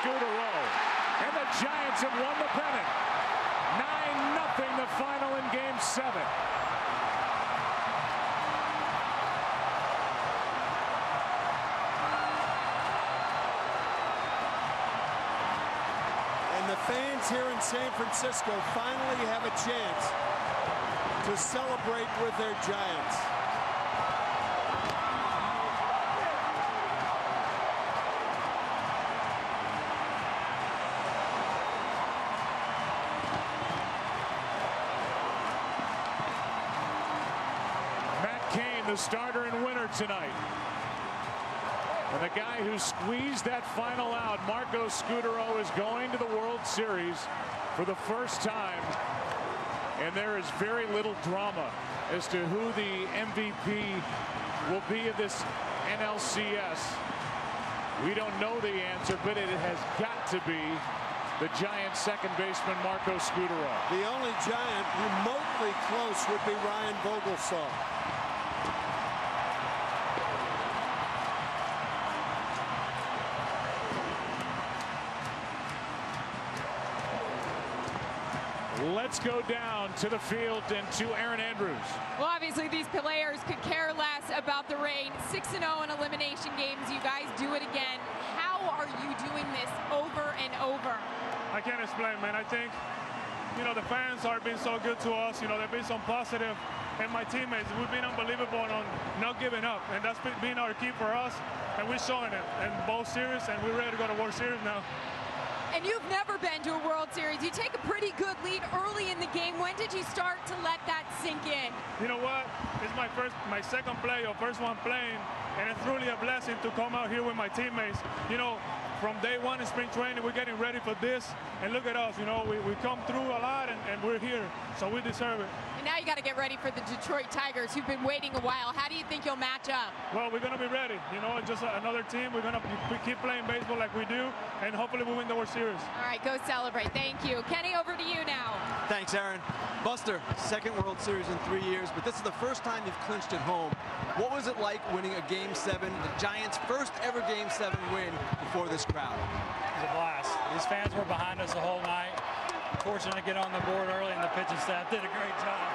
Scutaro. And the Giants have won the pennant. 9-0 the final in Game 7. And the fans here in San Francisco finally have a chance to celebrate with their Giants. The starter and winner tonight. And the guy who squeezed that final out, Marco Scutaro, is going to the World Series for the first time. And there is very little drama as to who the MVP will be of this NLCS. We don't know the answer, but it has got to be the Giants second baseman, Marco Scutaro. The only Giant remotely close would be Ryan Vogelsong. Let's go down to the field and to Erin Andrews. Well, obviously these players could care less about the rain. 6-0 in elimination games. You guys do it again. How are you doing this over and over? I can't explain, man. I think, you know, the fans are being so good to us. You know, they've been so positive. And my teammates, we've been unbelievable on not giving up. And that's been our key for us. And we're showing it in both series. And we're ready to go to World Series now. And you've never been to a World Series. You take a pretty good lead early in the game. When did you start to let that sink in? You know what? It's my second play, or first one playing, and it's really a blessing to come out here with my teammates. You know, from day one in spring training, we're getting ready for this, and look at us. You know, we come through a lot, and we're here, so we deserve it. And now you got to get ready for the Detroit Tigers, who've been waiting a while. How do you think you'll match up? Well, we're going to be ready. You know, it's just another team. We're going to keep playing baseball like we do, and hopefully we win the World Series. All right, go celebrate. Thank you. Kenny, over to you now. Thanks, Erin. Buster, second World Series in 3 years, but this is the first time you've clinched at home. What was it like winning a Game 7, the Giants' first ever Game 7 win before this crowd? It was a blast. These fans were behind us the whole night. Fortunate to get on the board early, and the pitching staff did a great job.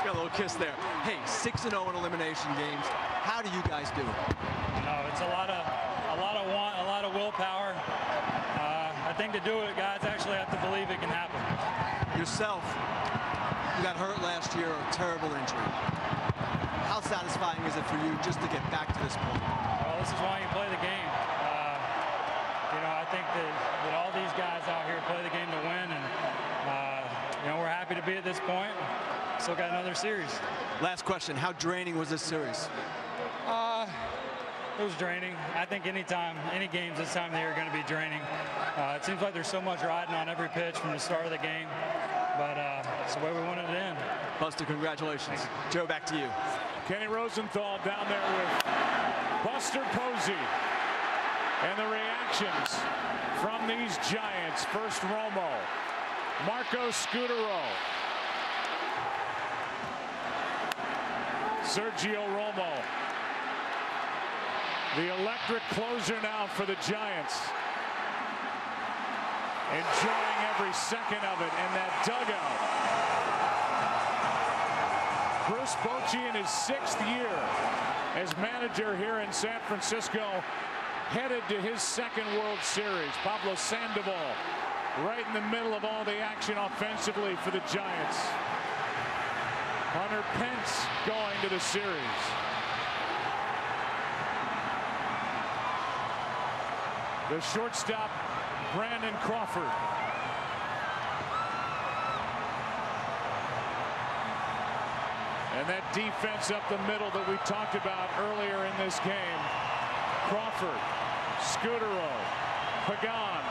Got a little kiss there. Hey, 6-0 in elimination games. How do you guys do it? You know, it's a lot of want, a lot of willpower. I think to do it, guys actually have to believe it can happen. Yourself, you got hurt last year, a terrible injury. How satisfying is it for you just to get back to this point? Well, this is why you play the game. You know, I think that all these guys out here play the game to win, and you know, we're happy to be at this point. Still got another series. Last question, how draining was this series? It was draining. I think any games this time of the year are going to be draining. It seems like there's so much riding on every pitch from the start of the game, but it's the way we wanted it to end. Buster, congratulations. Joe, back to you. Kenny Rosenthal down there with Buster Posey. And the reactions from these Giants. First Romo, Marco Scutaro, Sergio Romo. The electric closer now for the Giants. Enjoying every second of it in that dugout. Bruce Bochy in his 6th year as manager here in San Francisco, headed to his 2nd World Series. Pablo Sandoval right in the middle of all the action offensively for the Giants. Hunter Pence going to the series. The shortstop, Brandon Crawford. And that defense up the middle that we talked about earlier in this game. Crawford, Scutaro, Pagan.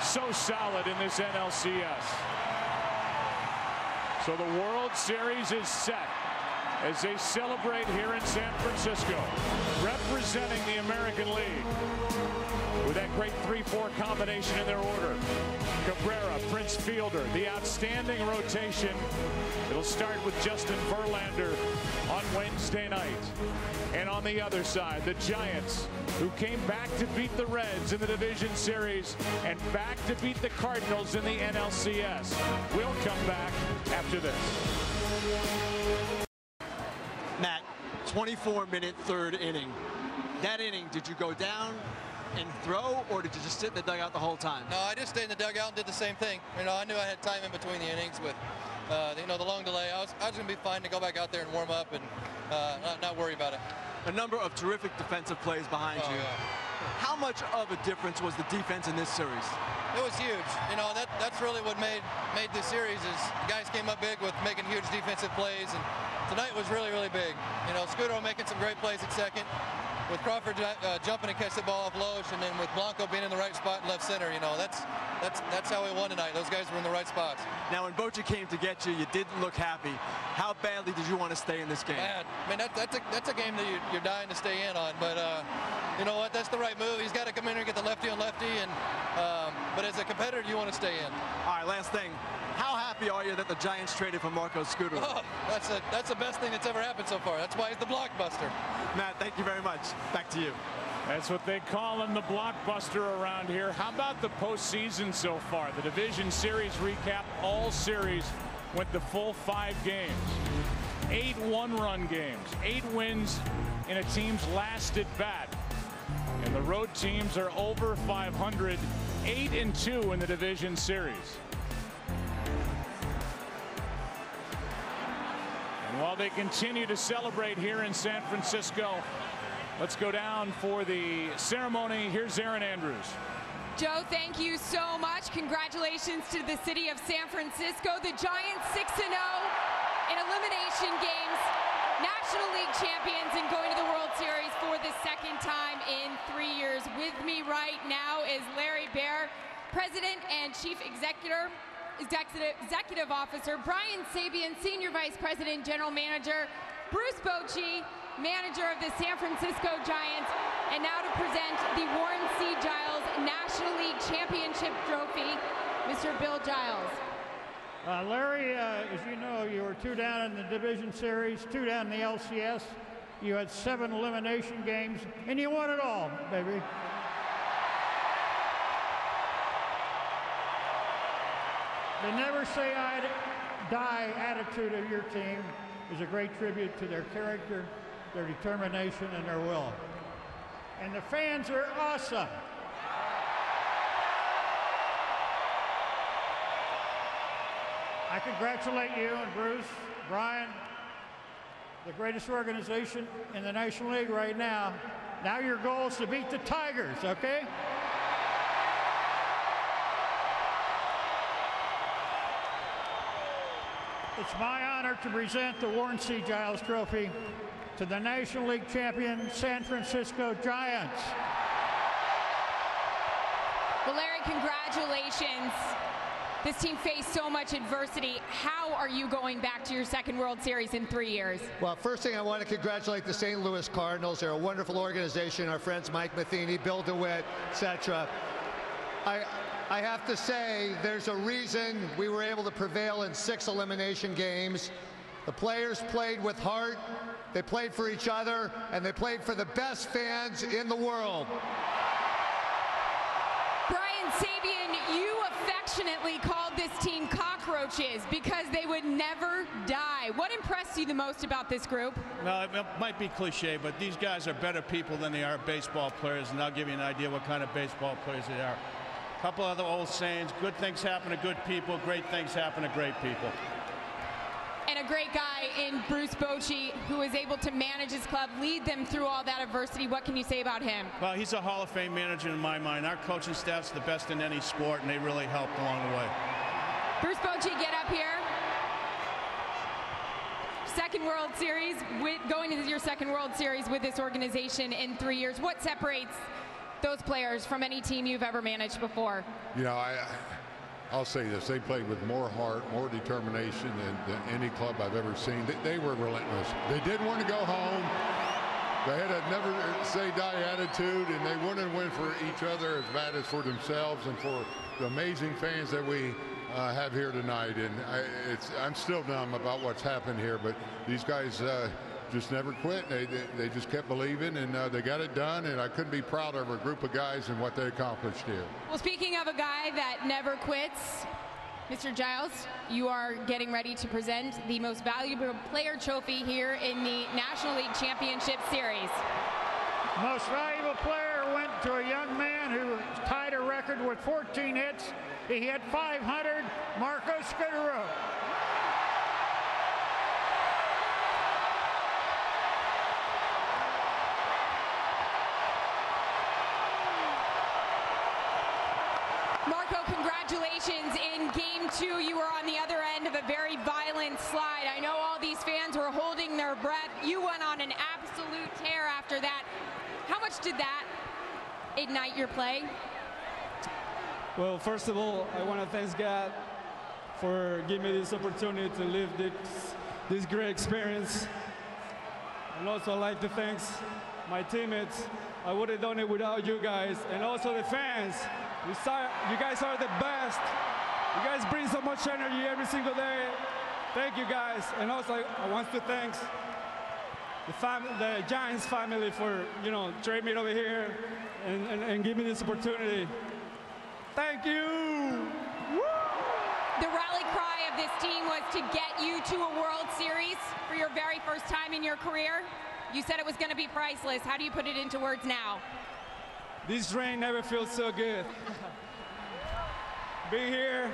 So solid in this NLCS. So the World Series is set as they celebrate here in San Francisco, representing the American League. with that great 3-4 combination in their order. Cabrera, Prince Fielder, the outstanding rotation. It'll start with Justin Verlander on Wednesday night. And on the other side, the Giants, who came back to beat the Reds in the division series and back to beat the Cardinals in the NLCS. We'll come back after this. Matt, 24-minute third inning. That inning, did you go down and throw, or did you just sit in the dugout the whole time? No, I just stayed in the dugout and did the same thing. You know, I knew I had time in between the innings with, you know, the long delay. I was going to be fine to go back out there and warm up and not worry about it. A number of terrific defensive plays behind you. Yeah. How much of a difference was the defense in this series? It was huge. You know, that's really what made this series is guys came up big with making huge defensive plays, and tonight was really, really big. You know, Scudero making some great plays at second, with Crawford jumping to catch the ball off Loesch, and then with Blanco being in the right spot in left center. You know, that's how we won tonight. Those guys were in the right spots. Now, when Bochy came to get you, you didn't look happy. How badly did you want to stay in this game? Man, I mean, that's a game that you're dying to stay in on. But you know what? That's the right move. He's got to come in here and get the lefty on lefty. And but as a competitor, you want to stay in. All right, last thing. How happy are you that the Giants traded for Marco Scudero? Oh, that's the best thing that's ever happened so far. That's why he's the blockbuster. Matt, thank you very much. Back to you. That's what they call him, the blockbuster around here. How about the postseason so far? The division series recap, all series went the full 5 games. 8 one-run games, 8 wins in a team's last at bat. And the road teams are over 500, 8-2 in the division series. And while they continue to celebrate here in San Francisco, let's go down for the ceremony. Here's Erin Andrews. Joe, thank you so much. Congratulations to the city of San Francisco. The Giants 6-0 in elimination games, National League champions, and going to the World Series for the second time in 3 years. With me right now is Larry Baer, President and Chief Executive Officer, Brian Sabean, Senior Vice President, General Manager, Bruce Bochy, Manager of the San Francisco Giants, and now to present the Warren C. Giles National League Championship Trophy, Mr. Bill Giles. Larry, as you know, you were 2 down in the division series, 2 down in the LCS. You had 7 elimination games, and you won it all, baby. The never say die attitude of your team is a great tribute to their character, their determination, and their will. And the fans are awesome. I congratulate you and Bruce, Brian, the greatest organization in the National League right now. Now your goal is to beat the Tigers, okay? It's my honor to present the Warren C. Giles Trophy to the National League champion San Francisco Giants. Well, Larry, congratulations. This team faced so much adversity. How are you going back to your second World Series in 3 years? Well, first thing, I want to congratulate the St. Louis Cardinals. They're a wonderful organization. Our friends Mike Matheny, Bill DeWitt, etc. I have to say, there's a reason we were able to prevail in 6 elimination games. The players played with heart, they played for each other, and they played for the best fans in the world. Brian Sabean, you affectionately called this team cockroaches because they would never die. What impressed you the most about this group? Well, it might be cliche, but these guys are better people than they are baseball players, and I'll give you an idea what kind of baseball players they are. A couple other old sayings: good things happen to good people, great things happen to great people. And a great guy in Bruce Bochy, who is able to manage his club, lead them through all that adversity. What can you say about him? Well, he's a Hall of Fame manager in my mind. Our coaching staff's the best in any sport, and they really helped along the way. Bruce Bochy, get up here. Second World Series, going into your second World Series with this organization in 3 years. What separates those players from any team you've ever managed before? You know, I'll say this: they played with more heart, more determination than any club I've ever seen. They were relentless. They didn't want to go home. They had a never say die attitude, and they wouldn't win for each other as bad as for themselves and for the amazing fans that we have here tonight. And I'm still numb about what's happened here, but these guys just never quit. They just kept believing, and they got it done, and I couldn't be prouder of a group of guys and what they accomplished here. Well, speaking of a guy that never quits, Mr. Giles, you are getting ready to present the most valuable player trophy here in the National League Championship Series. Most valuable player went to a young man who tied a record with 14 hits. He hit 500, Marco Scutaro. Marco, congratulations. In Game 2, you were on the other end of a very violent slide. I know all these fans were holding their breath. You went on an absolute tear after that. How much did that ignite your play? Well, first of all, I want to thank God for giving me this opportunity to live this great experience. And also I'd like to thank my teammates. I would have done it without you guys, and also the fans. You guys are the best. You guys bring so much energy every single day. Thank you guys. And also I want to thank the Giants family for, trading me over here and give me this opportunity. Thank you. Woo! The rally cry of this team was to get you to a World Series for your very first time in your career. You said it was going to be priceless. How do you put it into words now? This rain never feels so good. Being here,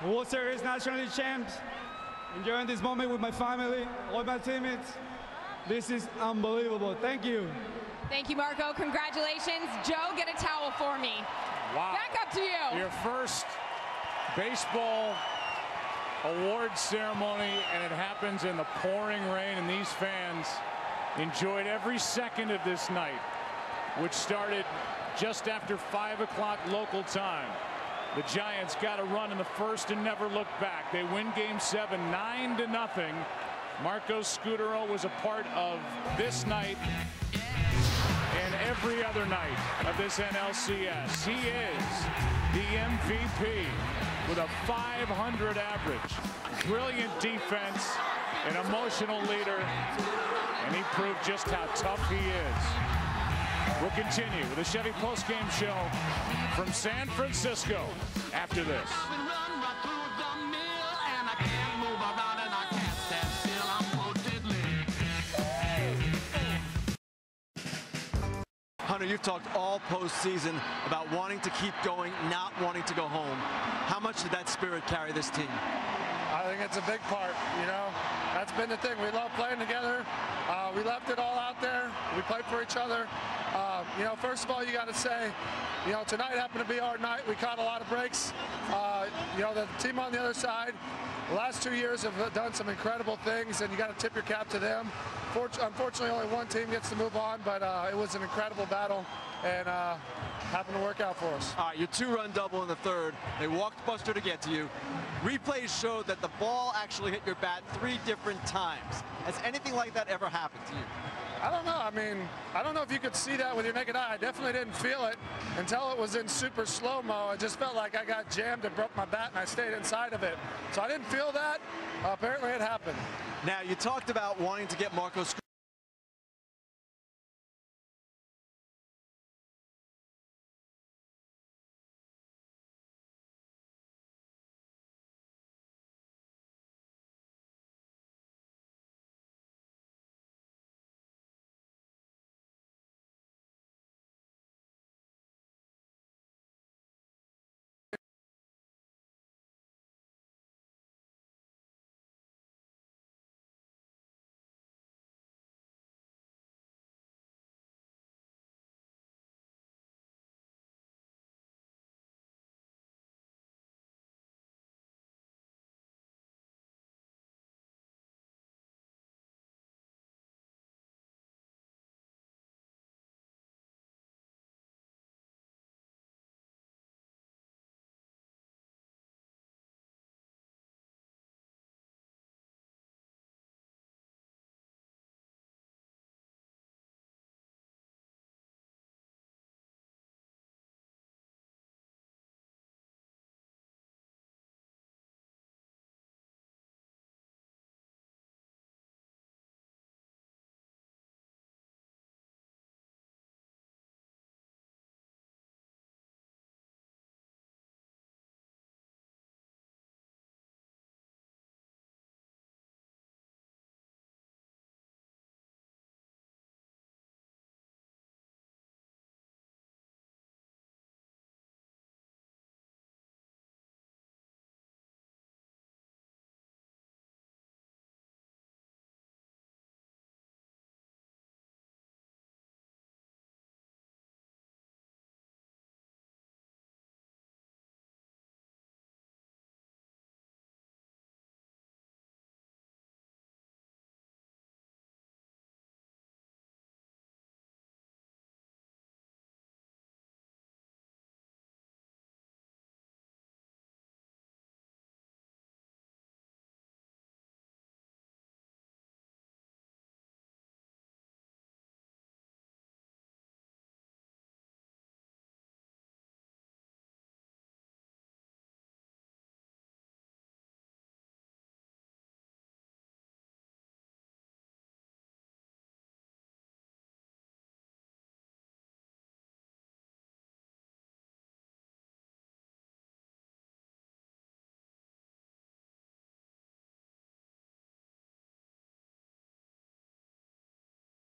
World Series National League champs, enjoying this moment with my family, all my teammates. This is unbelievable. Thank you. Thank you, Marco. Congratulations. Joe, get a towel for me. Wow. Back up to you. Your first baseball award ceremony, and it happens in the pouring rain, and these fans enjoyed every second of this night, which started just after 5 o'clock local time. The Giants got a run in the first and never looked back. They win Game 7, 9-0. Marco Scutaro was a part of this night and every other night of this NLCS. He is the MVP with a .500 average. Brilliant defense, an emotional leader, and he proved just how tough he is. We'll continue with the Chevy postgame show from San Francisco after this. Hunter, you've talked all postseason about wanting to keep going, not wanting to go home. How much did that spirit carry this team? I think it's a big part, That's been the thing. We love playing together. We left it all out there. We played for each other. First of all, you got to say, tonight happened to be our night. We caught a lot of breaks. The team on the other side, the last 2 years have done some incredible things, and you got to tip your cap to them. Unfortunately, only one team gets to move on, but it was an incredible battle, and happened to work out for us. All right, your 2-run double in the third. They walked Buster to get to you. Replays showed that the ball actually hit your bat 3 different times. Has anything like that ever happened to you? I don't know. I don't know if you could see that with your naked eye. I definitely didn't feel it until it was in super slow-mo. I just felt like I got jammed and broke my bat, and I stayed inside of it. So I didn't feel that. Apparently it happened. Now, you talked about wanting to get Marco